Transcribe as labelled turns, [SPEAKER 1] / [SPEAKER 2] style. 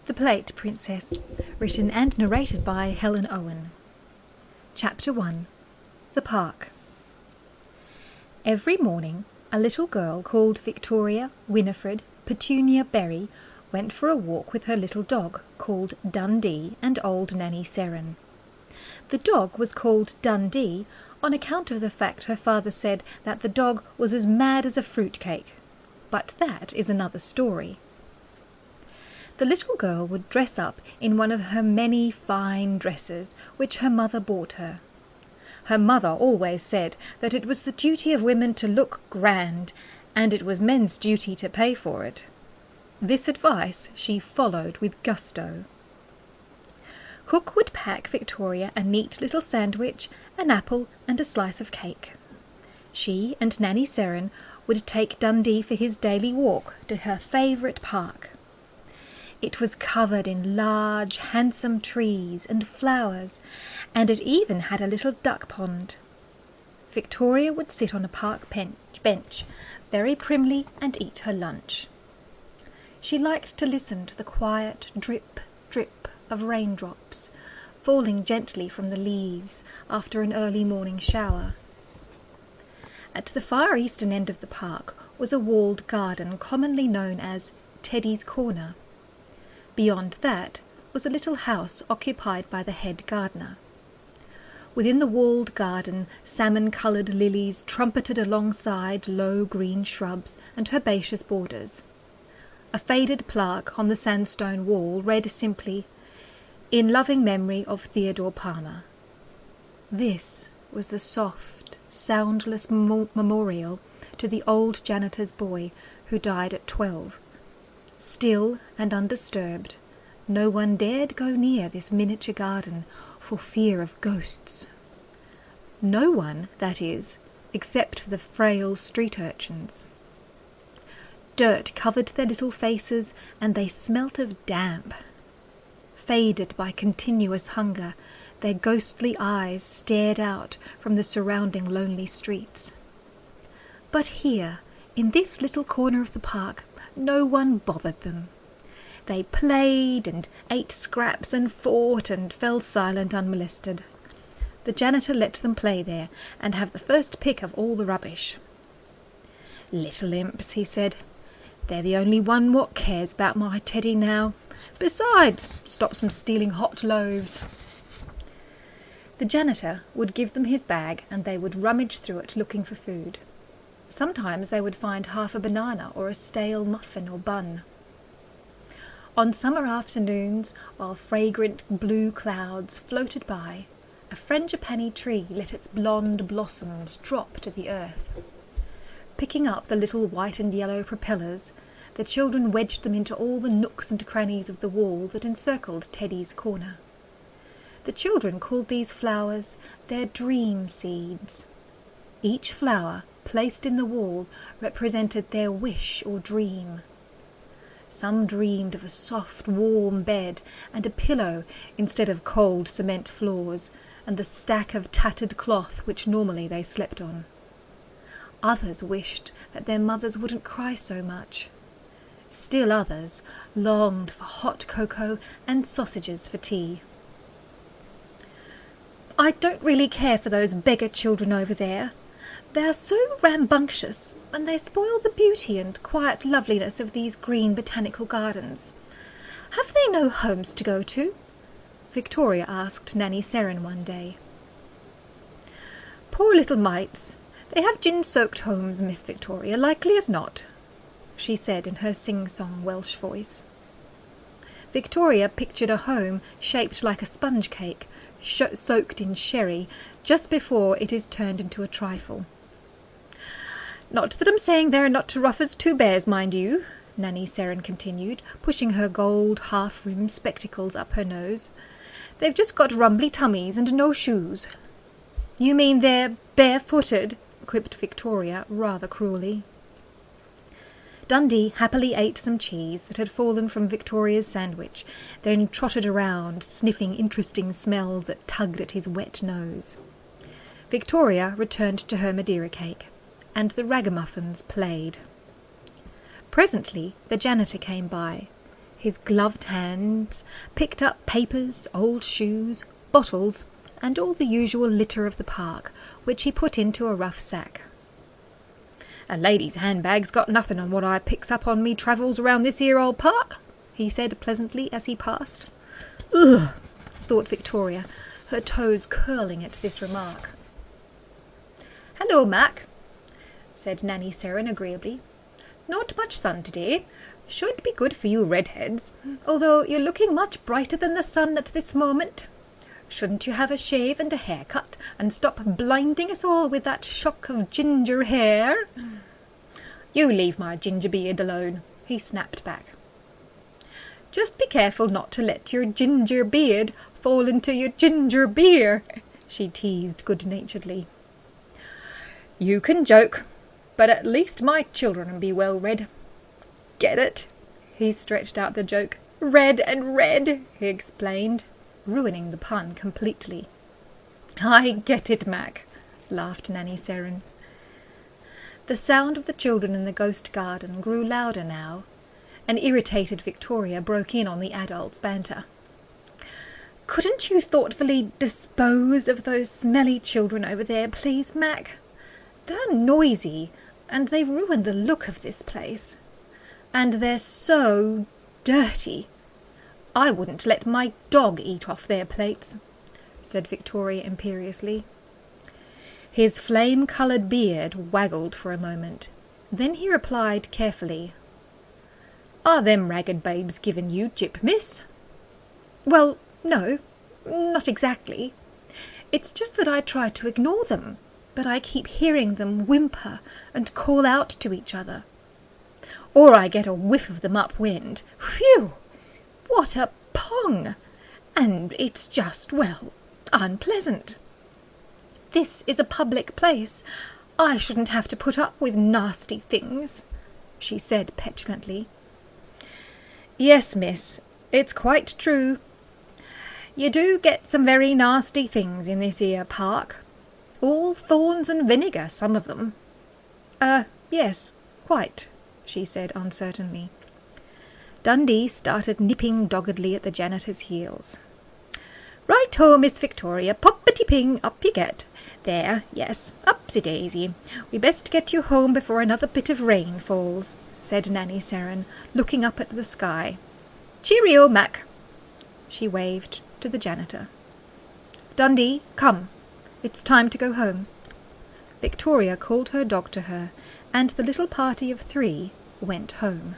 [SPEAKER 1] The Plate Princess, written and narrated by Helen Owen. Chapter 1. The Park. Every morning, a little girl called Victoria Winifred Petunia Berry went for a walk with her little dog, called Dundee, and old Nanny Seren. The dog was called Dundee on account of the fact her father said that the dog was as mad as a fruitcake. But that is another story. The little girl would dress up in one of her many fine dresses which her mother bought her. Her mother always said that it was the duty of women to look grand, and it was men's duty to pay for it. This advice she followed with gusto. Cook would pack Victoria a neat little sandwich, an apple, and a slice of cake. She and Nanny Seren would take Dundee for his daily walk to her favourite park. It was covered in large, handsome trees and flowers, and it even had a little duck pond. Victoria would sit on a park bench very primly and eat her lunch. She liked to listen to the quiet drip, drip of raindrops falling gently from the leaves after an early morning shower. At the far eastern end of the park was a walled garden commonly known as Teddy's Corner. Beyond that was a little house occupied by the head gardener. Within the walled garden, salmon-coloured lilies trumpeted alongside low green shrubs and herbaceous borders. A faded plaque on the sandstone wall read simply, "In loving memory of Theodore Palmer." This was the soft, soundless memorial to the old janitor's boy who died at 12. Still and undisturbed, no one dared go near this miniature garden for fear of ghosts. No one, that is, except for the frail street urchins. Dirt covered their little faces, and they smelt of damp. Faded by continuous hunger, their ghostly eyes stared out from the surrounding lonely streets. But here, in this little corner of the park, no one bothered them. They played and ate scraps and fought and fell silent unmolested. The janitor let them play there and have the first pick of all the rubbish. "Little imps," he said. "They're the only one what cares about my Teddy now. Besides, stops them stealing hot loaves." The janitor would give them his bag and they would rummage through it looking for food. Sometimes they would find half a banana or a stale muffin or bun. On summer afternoons, while fragrant blue clouds floated by, a frangipani tree let its blonde blossoms drop to the earth. Picking up the little white and yellow propellers, the children wedged them into all the nooks and crannies of the wall that encircled Teddy's Corner. The children called these flowers their dream seeds. Each flower placed in the wall represented their wish or dream. Some dreamed of a soft, warm bed and a pillow instead of cold cement floors and the stack of tattered cloth which normally they slept on. Others wished that their mothers wouldn't cry so much. Still others longed for hot cocoa and sausages for tea. "I don't really care for those beggar children over there. They are so rambunctious, and they spoil the beauty and quiet loveliness of these green botanical gardens. Have they no homes to go to?" Victoria asked Nanny Seren one day. "Poor little mites. They have gin-soaked homes, Miss Victoria, likely as not," she said in her sing-song Welsh voice. Victoria pictured a home shaped like a sponge cake, soaked in sherry, just before it is turned into a trifle. "Not that I'm saying they're not rough as two bears, mind you," Nanny Seren continued, pushing her gold half-rimmed spectacles up her nose. "They've just got rumbly tummies and no shoes." "You mean they're barefooted?" quipped Victoria, rather cruelly. Dundee happily ate some cheese that had fallen from Victoria's sandwich, then trotted around, sniffing interesting smells that tugged at his wet nose. Victoria returned to her Madeira cake, and the ragamuffins played. Presently the janitor came by. His gloved hands picked up papers, old shoes, bottles, and all the usual litter of the park, which he put into a rough sack. "A lady's handbag's got nothing on what I picks up on me travels around this here old park," he said pleasantly as he passed. "Ugh," thought Victoria, her toes curling at this remark. "Hello, Mac," said Nanny Seren agreeably. "Not much sun today. Should be good for you redheads, although you're looking much brighter than the sun at this moment. Shouldn't you have a shave and a haircut, and stop blinding us all with that shock of ginger hair?" "You leave my ginger beard alone," he snapped back. "Just be careful not to let your ginger beard fall into your ginger beer," she teased good-naturedly. "You can joke, but at least my children'll be well read. Get it?" He stretched out the joke. "Red and red," he explained, ruining the pun completely. "I get it, Mac," laughed Nanny Seren. The sound of the children in the ghost garden grew louder now. An irritated Victoria broke in on the adults' banter. "Couldn't you thoughtfully dispose of those smelly children over there, please, Mac? They're noisy, and they ruin the look of this place. And they're so dirty. I wouldn't let my dog eat off their plates," said Victoria imperiously. His flame-coloured beard waggled for a moment. Then he replied carefully, "Are them ragged babes giving you jip, miss?" "Well, no, not exactly. It's just that I try to ignore them, but I keep hearing them whimper and call out to each other. Or I get a whiff of them upwind. Phew! What a pong! And it's just, well, unpleasant. This is a public place. I shouldn't have to put up with nasty things," she said petulantly. "Yes, miss, it's quite true. You do get some very nasty things in this here park. All thorns and vinegar, some of them." Yes, quite," she said uncertainly. Dundee started nipping doggedly at the janitor's heels. "Right-ho, Miss Victoria, poppity-ping, up you get. There, yes, upsy-daisy. We best get you home before another bit of rain falls," said Nanny Seren, looking up at the sky. "Cheerio, Mac." She waved to the janitor. "Dundee, come. It's time to go home." Victoria called her dog to her, and the little party of 3 went home.